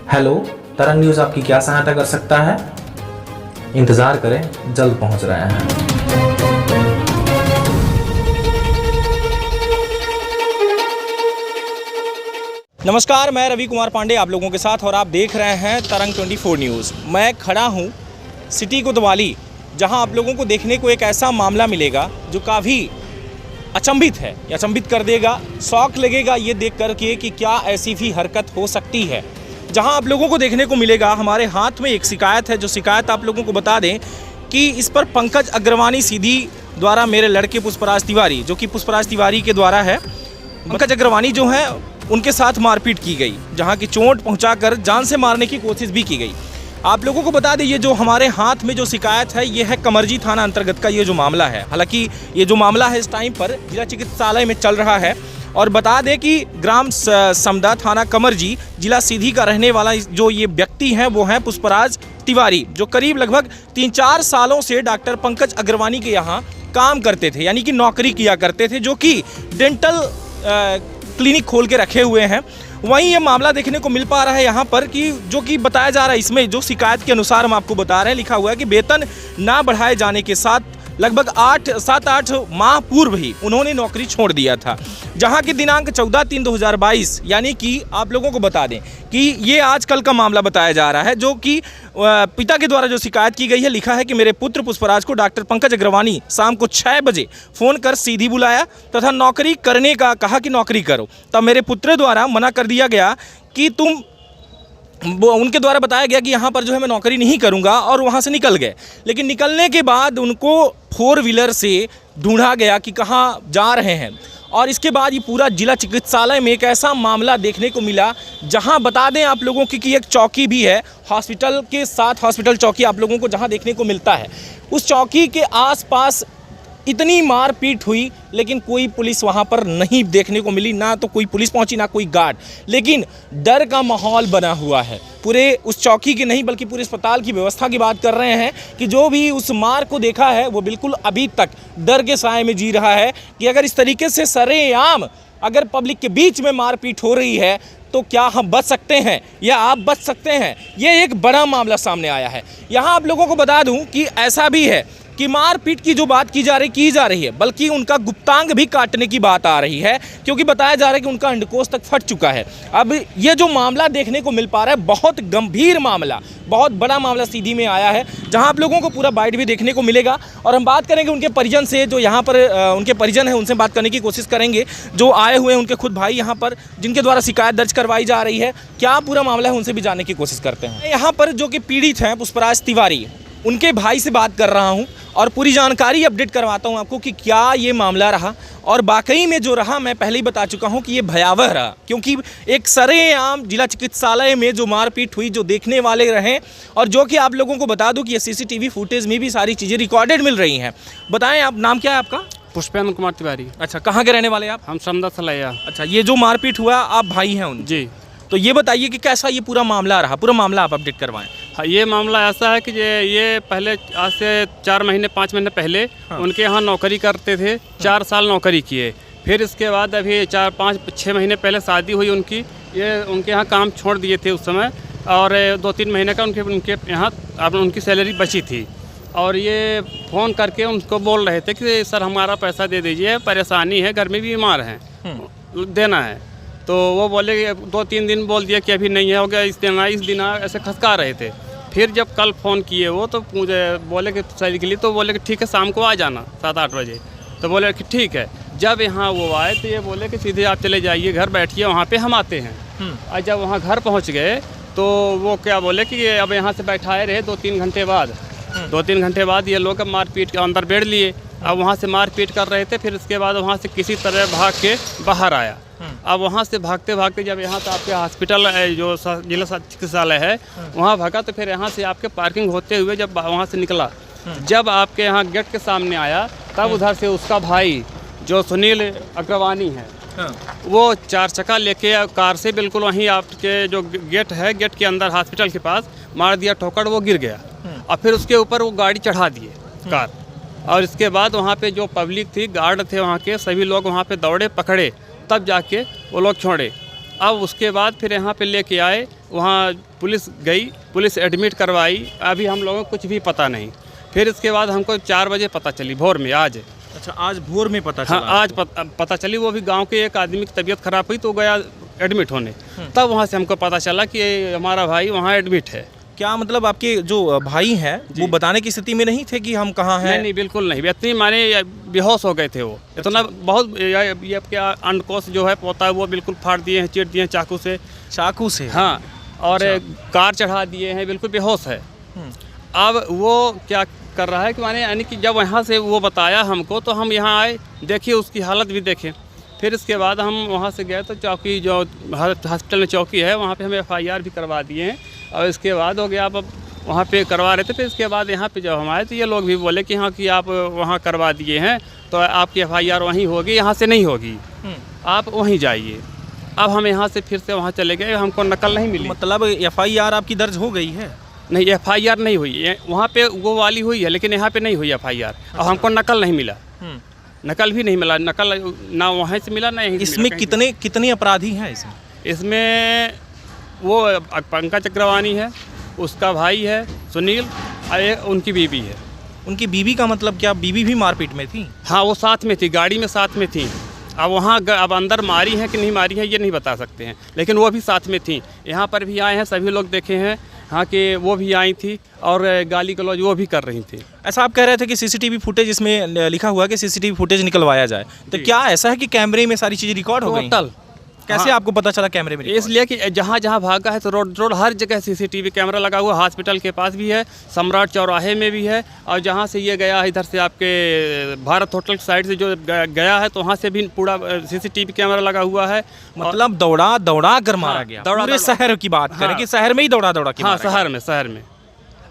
Hello, तरंग news आपकी क्या सहायता कर सकता है? इंतज़ार करें, जल्द पहुंच रहे हैं। नमस्कार, मैं रवि कुमार पांडे आप लोगों के साथ और आप देख रहे हैं तरंग 24 न्यूज़। मैं खड़ा हूं सिटी कोतवाली, जहां आप लोगों को देखने को एक ऐसा मामला मिलेगा जो काफ़ी अचंभित है, अचंभित कर देगा, शौक लगेगा ये देख कर के कि क्या ऐसी भी हरकत हो सकती है। जहां आप लोगों को देखने को मिलेगा, हमारे हाथ में एक शिकायत है, जो शिकायत आप लोगों को बता दें कि इस पर पंकज अग्रवानी सीधी द्वारा मेरे लड़के पुष्पराज तिवारी, जो कि पुष्पराज तिवारी के द्वारा है, पंकज अग्रवानी जो है उनके साथ मारपीट की गई, जहां की चोट पहुंचाकर जान से मारने की कोशिश भी की गई। आप लोगों को बता दें, ये जो हमारे हाथ में जो शिकायत है, ये है कमरजी थाना अंतर्गत का ये जो मामला है। हालांकि ये जो मामला है इस टाइम पर जिला चिकित्सालय में चल रहा है। और बता दें कि ग्राम समदा थाना कमरजी जिला सीधी का रहने वाला जो ये व्यक्ति हैं वो हैं पुष्पराज तिवारी, जो करीब लगभग 3-4 सालों से डॉक्टर पंकज अग्रवानी के यहाँ काम करते थे, यानी कि नौकरी किया करते थे, जो कि डेंटल क्लिनिक खोल के रखे हुए हैं। वहीं ये मामला देखने को मिल पा रहा है यहाँ पर कि जो कि बताया जा रहा है, इसमें जो शिकायत के अनुसार हम आपको बता रहे हैं, लिखा हुआ है कि वेतन ना बढ़ाए जाने के साथ लगभग 7-8 माह पूर्व ही उन्होंने नौकरी छोड़ दिया था। जहां की दिनांक 14/3/2022, यानी कि आप लोगों को बता दें कि ये आजकल का मामला बताया जा रहा है, जो कि पिता के द्वारा जो शिकायत की गई है, लिखा है कि मेरे पुत्र पुष्पराज को डॉक्टर पंकज अग्रवानी शाम को 6 बजे फ़ोन कर सीधी बुलाया तथा नौकरी करने का कहा कि नौकरी करो। तब मेरे पुत्र द्वारा मना कर दिया गया कि उनके द्वारा बताया गया कि यहाँ पर जो है मैं नौकरी नहीं करूँगा, और वहाँ से निकल गए। लेकिन निकलने के बाद उनको 4 व्हीलर से ढूंढा गया कि कहाँ जा रहे हैं, और इसके बाद ये पूरा जिला चिकित्सालय में एक ऐसा मामला देखने को मिला, जहाँ बता दें आप लोगों की कि एक चौकी भी है हॉस्पिटल के साथ, हॉस्पिटल चौकी आप लोगों को जहाँ देखने को मिलता है। उस चौकी के आसपास इतनी मारपीट हुई, लेकिन कोई पुलिस वहाँ पर नहीं देखने को मिली, ना तो कोई पुलिस पहुँची ना कोई गार्ड। लेकिन डर का माहौल बना हुआ है, पूरे उस चौकी की नहीं बल्कि पूरे अस्पताल की व्यवस्था की बात कर रहे हैं कि जो भी उस मार को देखा है वो बिल्कुल अभी तक डर के साए में जी रहा है कि अगर इस तरीके से सरेआम अगर पब्लिक के बीच में मारपीट हो रही है तो क्या हम बच सकते हैं या आप बच सकते हैं। ये एक बड़ा मामला सामने आया है। यहाँ आप लोगों को बता दूं कि ऐसा भी है कि मारपीट की जो बात की जा रही है, बल्कि उनका गुप्तांग भी काटने की बात आ रही है, क्योंकि बताया जा रहा है कि उनका अंडकोश तक फट चुका है। अब ये जो मामला देखने को मिल पा रहा है, बहुत गंभीर मामला, बहुत बड़ा मामला सीधी में आया है, जहां आप लोगों को पूरा बाइट भी देखने को मिलेगा। और हम बात करेंगे उनके परिजन से, जो यहाँ पर उनके परिजन हैं, उनसे बात करने की कोशिश करेंगे, जो आए हुए हैं, उनके खुद भाई यहाँ पर, जिनके द्वारा शिकायत दर्ज करवाई जा रही है। क्या पूरा मामला है, उनसे भी जानने की कोशिश करते हैं। यहाँ पर जो कि पीड़ित हैं पुष्पराज तिवारी, उनके भाई से बात कर रहा हूं और पूरी जानकारी अपडेट करवाता हूं आपको कि क्या ये मामला रहा। और वाकई में जो रहा, मैं पहले ही बता चुका हूं कि ये भयावह रहा, क्योंकि एक सरेआम जिला चिकित्सालय में जो मारपीट हुई, जो देखने वाले रहे, और जो कि आप लोगों को बता दूं कि ये CCTV फुटेज में भी सारी चीज़ें रिकॉर्डेड मिल रही हैं। बताएं, आप नाम क्या है आपका? पुष्पेंद्र कुमार तिवारी। अच्छा, कहाँ के रहने वाले आप? हम समदा सलैया। अच्छा, ये जो मारपीट हुआ, आप भाई हैं उन? जी। तो ये बताइए कि कैसा ये पूरा मामला रहा, पूरा मामला आप अपडेट करवाएं। हाँ, ये मामला ऐसा है कि ये पहले आज से 4 महीने 5 महीने पहले उनके यहाँ नौकरी करते थे, 4 साल नौकरी किए। फिर इसके बाद अभी 4-5-6 महीने पहले शादी हुई उनकी। ये उनके यहाँ काम छोड़ दिए थे उस समय, और 2-3 महीने का उनके यहाँ उनकी सैलरी बची थी। और ये फ़ोन करके उनको बोल रहे थे कि सर हमारा पैसा दे दीजिए, परेशानी है, घर में भी बीमार हैं, देना है। तो वो बोले 2-3 दिन बोल दिया कि अभी नहीं है, हो गया इस दिन ऐसे खसका रहे थे। फिर जब कल फ़ोन किए वो, तो मुझे बोले कि सैलरी के लिए, तो बोले कि ठीक है शाम को आ जाना 7-8 बजे। तो बोले कि ठीक है। जब यहाँ वो आए तो ये बोले कि सीधे आप चले जाइए, घर बैठिए, वहाँ पे हम आते हैं। और जब वहाँ घर पहुँच गए तो वो क्या बोले कि अब यहाँ से बैठाए रहे 2-3 घंटे बाद। 2-3 घंटे बाद ये लोग मारपीट के अंदर बैठ लिए। अब वहाँ से मारपीट कर रहे थे, फिर उसके बाद वहाँ से किसी तरह भाग के बाहर आया। अब वहाँ से भागते भागते जब यहाँ तो आपके हॉस्पिटल जो जिला चिकित्सालय है वहाँ भागा, तो फिर यहाँ से आपके पार्किंग होते हुए जब वहाँ से निकला, जब आपके यहाँ गेट के सामने आया, तब उधर से उसका भाई जो सुनील अग्रवानी है, वो 4 चक्का लेके कार से बिल्कुल वहीं आपके जो गेट है, गेट के अंदर हॉस्पिटल के पास मार दिया ठोकर, वो गिर गया। और फिर उसके ऊपर वो गाड़ी चढ़ा दिए कार। और इसके बाद वहाँ पे जो पब्लिक थी, गार्ड थे वहाँ के, सभी लोग वहाँ पे दौड़े, पकड़े, तब जाके वो लोग छोड़े। अब उसके बाद फिर यहाँ पे लेके आए, वहाँ पुलिस गई, पुलिस एडमिट करवाई, अभी हम लोगों को कुछ भी पता नहीं। फिर इसके बाद हमको 4 बजे पता चली भोर में आज। अच्छा, आज भोर में पता चला? हाँ, आज पता चली। वो भी गांव के एक आदमी की तबीयत खराब हुई तो गया एडमिट होने, तब वहाँ से हमको पता चला कि हमारा भाई वहाँ एडमिट है। क्या मतलब आपके जो भाई हैं वो बताने की स्थिति में नहीं थे कि हम कहाँ हैं? नहीं, बिल्कुल नहीं। इतनी माने बेहोश हो गए थे वो, इतना बहुत। ये आपके अंडकोश जो है पोता है वो बिल्कुल फाड़ दिए हैं, चीर दिए हैं चाकू से। चाकू से? हाँ, और कार चढ़ा दिए हैं, बिल्कुल बेहोश है। अब वो क्या कर रहा है कि माने यानी कि जब वहाँ से वो बताया हमको तो हम यहाँ आए, देखिए उसकी हालत भी देखें। फिर इसके बाद हम वहाँ से गए तो चौकी, जो हॉस्पिटल में चौकी है, वहाँ पे हम FIR भी करवा दिए हैं। और इसके बाद हो गया, आप वहाँ पे करवा रहे थे। फिर इसके बाद यहाँ पे जब हम आए तो ये लोग भी बोले कि हाँ कि आप वहाँ करवा दिए हैं तो आपकी FIR वहीं होगी, यहाँ से नहीं होगी, आप वहीं जाइए। अब हम यहाँ से फिर से वहाँ चले गए, हमको नकल नहीं मिली। मतलब FIR आपकी दर्ज हो गई है? नहीं, FIR नहीं हुई, वहाँ पे वो वाली हुई है लेकिन यहाँ पे नहीं हुई FIR। और हमको नकल नहीं मिला, नकल भी नहीं मिला, नकल ना वहाँ से मिला ना यहीं से इसमें मिला। कितने अपराधी हैं इसमें? इसमें वो पंकज अग्रवानी है, उसका भाई है सुनील, और उनकी बीवी है। उनकी बीवी का मतलब क्या? बीवी भी मारपीट में थी? हाँ, वो साथ में थी, गाड़ी में साथ में थी। अब वहाँ अब अंदर मारी है कि नहीं मारी है ये नहीं बता सकते हैं, लेकिन वो भी साथ में थी। यहाँ पर भी आए हैं, सभी लोग देखे हैं हाँ कि वो भी आई थी और गाली गलौज वो भी कर रही थी। ऐसा आप कह रहे थे कि CCTV फुटेज, इसमें लिखा हुआ है कि CCTV फुटेज निकलवाया जाए, तो क्या ऐसा है कि कैमरे में सारी चीज़ें रिकॉर्ड हो गई? टोटल। कैसे आपको पता चला कैमरे में? इसलिए कि जहाँ जहाँ भागा है तो रोड हर जगह CCTV कैमरा लगा हुआ। हॉस्पिटल के पास भी है, सम्राट चौराहे में भी है, और जहाँ से ये गया है इधर से आपके भारत होटल की साइड से जो गया है तो वहाँ से भी पूरा CCTV कैमरा लगा हुआ है। मतलब दौड़ा कर मारा गया? पूरे शहर की बात करें कि शहर में ही दौड़ा के? हाँ, शहर में।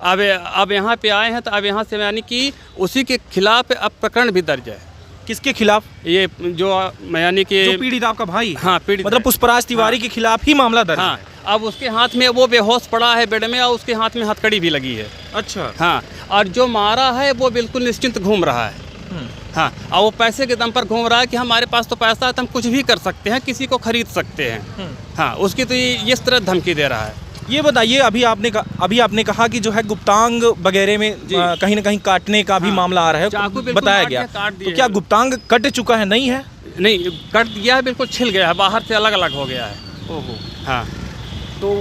अब यहाँ पे आए हैं तो अब यहाँ से यानी कि उसी के खिलाफ अब प्रकरण भी दर्ज है। किसके खिलाफ? ये जो यानी कि जो पीड़ित आपका भाई? हाँ, पीड़ित मतलब पुष्पराज तिवारी के खिलाफ ही मामला दर्ज हाँ। है? अब उसके हाथ में वो बेहोश पड़ा है बेड में और उसके हाथ में हथकड़ी भी लगी है। अच्छा। हाँ, और जो मारा है वो बिल्कुल निश्चिंत घूम रहा है। हाँ, और वो पैसे के दम पर घूम रहा है कि हमारे पास तो पैसा है तो हम कुछ भी कर सकते हैं, किसी को खरीद सकते हैं। हाँ, उसकी तो ये इस तरह धमकी दे रहा है। ये बताइए, अभी आपने कहा कि जो है गुप्तांग वगैरह में कहीं ना कहीं काटने का भी मामला आ रहा है, बताया गया। तो क्या गुप्तांग कट चुका है? नहीं है? नहीं, कट दिया है, बिल्कुल छिल गया है, बाहर से अलग अलग हो गया है। ओहो। हाँ, तो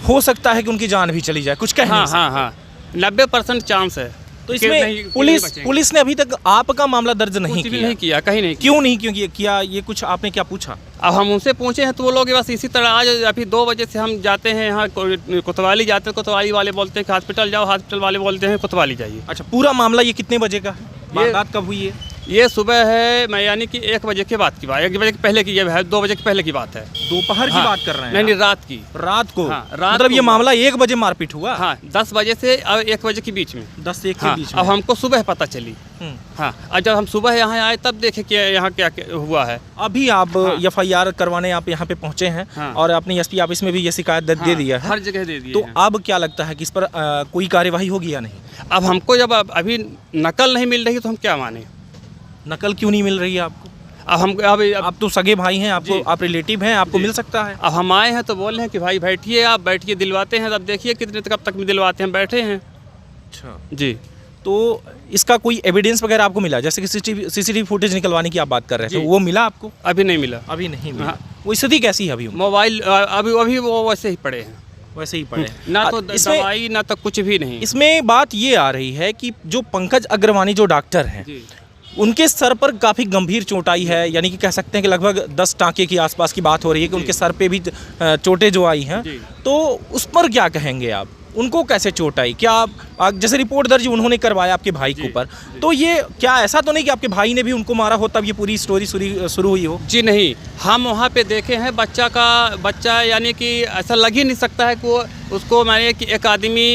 हो सकता है कि उनकी जान भी चली जाए, कुछ कहने से? हाँ, 90% चांस है। तो इसमें पुलिस ने अभी तक आपका मामला दर्ज नहीं किया, कहीं नहीं। क्यों नहीं किया? ये कुछ आपने क्या पूछा? अब हम उनसे पूछे हैं तो वो लोग बस इसी तरह आज अभी 2 बजे से हम जाते हैं यहाँ कोतवाली जाते हैं, कोतवाली वाले बोलते हैं कि हॉस्पिटल जाओ, हॉस्पिटल वाले बोलते हैं कोतवाली जाइए। अच्छा, पूरा मामला ये कितने बजे का है? वारदात कब हुई है? ये सुबह है, मैं यानी कि 1 बजे के बाद की बात, 1 बजे के पहले की, ये है 2 बजे के पहले की बात है। दोपहर की बात कर रहे हैं? नहीं, रात की। रात को? हाँ, रात मतलब ये मामला 1 बजे मारपीट हुआ? हाँ, 10 बजे से 1 बजे के बीच में। 10 से 1 के बीच में? अब हमको सुबह पता चली। हाँ, और जब हम सुबह यहाँ आए तब देखे कि यहाँ क्या हुआ है। अभी आप FIR करवाने आप यहाँ पे पहुँचे हैं और अपनी SP ऑफिस में भी ये शिकायत दे दिया है? हर जगह दे दी। तो अब क्या लगता है कि इस पर कोई कार्यवाही होगी या नहीं? अब हमको जब अभी नकल नहीं मिल रही तो हम क्या माने? नकल क्यों नहीं मिल रही है आपको? अब हम आप तो सगे भाई हैं, आपको आप रिलेटिव हैं, आपको मिल सकता है। अब हम आए हैं तो बोल रहे हैं कि भाई बैठिए, आप बैठिए, दिलवाते हैं। अब देखिए कितने कब तक में दिलवाते हैं, बैठे हैं। अच्छा जी। तो इसका कोई एविडेंस वगैरह आपको मिला? जैसे कि CCTV फुटेज निकलवाने की आप बात कर रहे थे, तो वो मिला आपको? अभी नहीं मिला। अभी नहीं मिला। वो स्थिति कैसी है अभी? मोबाइल अभी वो वैसे ही पड़े हैं, वैसे ही पड़े, ना तो दवाई ना तो कुछ भी नहीं। इसमें बात ये आ रही है कि जो पंकज अग्रवानी जो डॉक्टर हैं, उनके सर पर काफ़ी गंभीर चोट आई है, यानी कि कह सकते हैं कि लगभग 10 टाँके की आसपास की बात हो रही है कि उनके सर पे भी चोटें जो आई हैं, तो उस पर क्या कहेंगे आप? उनको कैसे चोट आई? क्या जैसे रिपोर्ट दर्ज उन्होंने करवाया आपके भाई के ऊपर, तो ये क्या ऐसा तो नहीं कि आपके भाई ने भी उनको मारा हो तब ये पूरी स्टोरी शुरू हुई हो? जी नहीं, हम वहाँ पे देखे हैं बच्चा यानी कि ऐसा लग ही नहीं सकता है कि वो उसको माने कि एक आदमी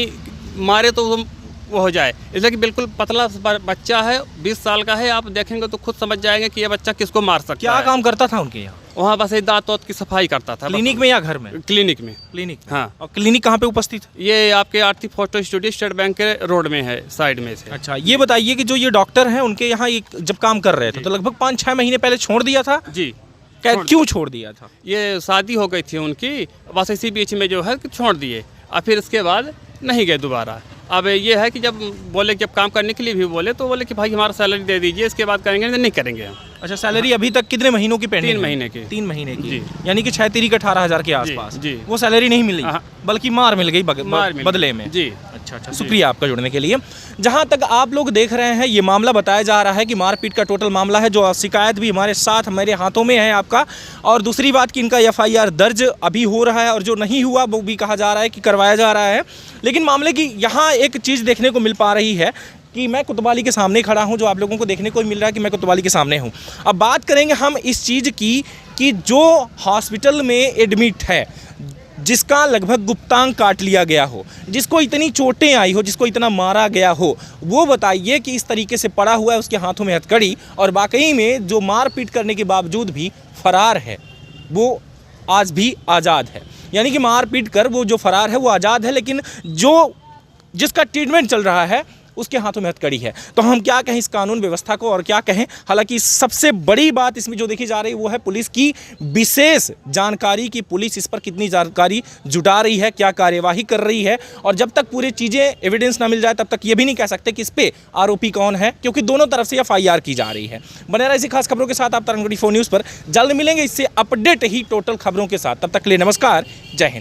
मारे तो वो हो जाए, इसलिए कि बिल्कुल पतला बच्चा है, 20 साल का है। आप देखेंगे तो खुद समझ जाएंगे कि ये बच्चा किसको मार सकता है। क्या काम करता था उनके यहाँ? वहाँ बस दांत की सफाई करता था। क्लिनिक में या घर में? क्लिनिक में। हाँ। और क्लिनिक कहाँ पे उपस्थित है? ये आपके आरती फोटो स्टूडियो स्टेट बैंक के रोड में है, साइड में से। अच्छा, ये बताइए कि जो ये डॉक्टर हैं उनके यहाँ जब काम कर रहे थे तो लगभग 5-6 महीने पहले छोड़ दिया था? जी। क्यों छोड़ दिया था? ये शादी हो गई थी उनकी, बस इसी बीच में जो है कि छोड़ दिए। और फिर इसके बाद नहीं गए दोबारा। अब ये है कि जब बोले कि अब काम करने के लिए भी बोले तो बोले कि भाई हमारा सैलरी दे दीजिए, इसके बाद करेंगे नहीं करेंगे हम। अच्छा, सैलरी अभी तक कितने महीनों की पेंडिंग? 3 महीने की। 3 महीने की, जी। यानी कि 6 तिरी 18,000 के आसपास। जी। वो सैलरी नहीं मिली, हाँ। बल्कि मार मिल गई मार मिल बदले गई। में। जी। अच्छा, शुक्रिया आपका जुड़ने के लिए। जहां तक आप लोग देख रहे हैं, ये मामला बताया जा रहा है कि मारपीट का टोटल मामला है, जो शिकायत भी हमारे साथ मेरे हाथों में है आपका। और दूसरी बात कि इनका FIR दर्ज अभी हो रहा है, और जो नहीं हुआ वो भी कहा जा रहा है कि करवाया जा रहा है। लेकिन मामले की यहाँ एक चीज़ देखने को मिल पा रही है कि मैं कोतवाली के सामने खड़ा हूं, जो आप लोगों को देखने को मिल रहा है कि मैं कोतवाली के सामने हूं। अब बात करेंगे हम इस चीज़ की कि जो हॉस्पिटल में एडमिट है, जिसका लगभग गुप्तांग काट लिया गया हो, जिसको इतनी चोटें आई हो, जिसको इतना मारा गया हो, वो बताइए कि इस तरीके से पड़ा हुआ है, उसके हाथों में हथकड़ी, और वाकई में जो मारपीट करने के बावजूद भी फरार है, वो आज भी आज़ाद है। यानी कि मारपीट कर वो जो फरार है वो आज़ाद है, लेकिन जो जिसका ट्रीटमेंट चल रहा है उसके हाथों में हथकड़ी है। तो हम क्या कहें इस कानून व्यवस्था को, और क्या कहें। हालांकि सबसे बड़ी बात इसमें जो देखी जा रही है वो है पुलिस की विशेष जानकारी की, पुलिस इस पर कितनी जानकारी जुटा रही है, क्या कार्यवाही कर रही है। और जब तक पूरी चीज़ें एविडेंस ना मिल जाए तब तक ये भी नहीं कह सकते कि इस पे आरोपी कौन है, क्योंकि दोनों तरफ से FIR की जा रही है। बने रहा ऐसी खास खबरों के साथ आप तरंग 24 न्यूज़ पर। जल्द मिलेंगे इससे अपडेट ही टोटल खबरों के साथ। तब तक के लिए नमस्कार, जय हिंद।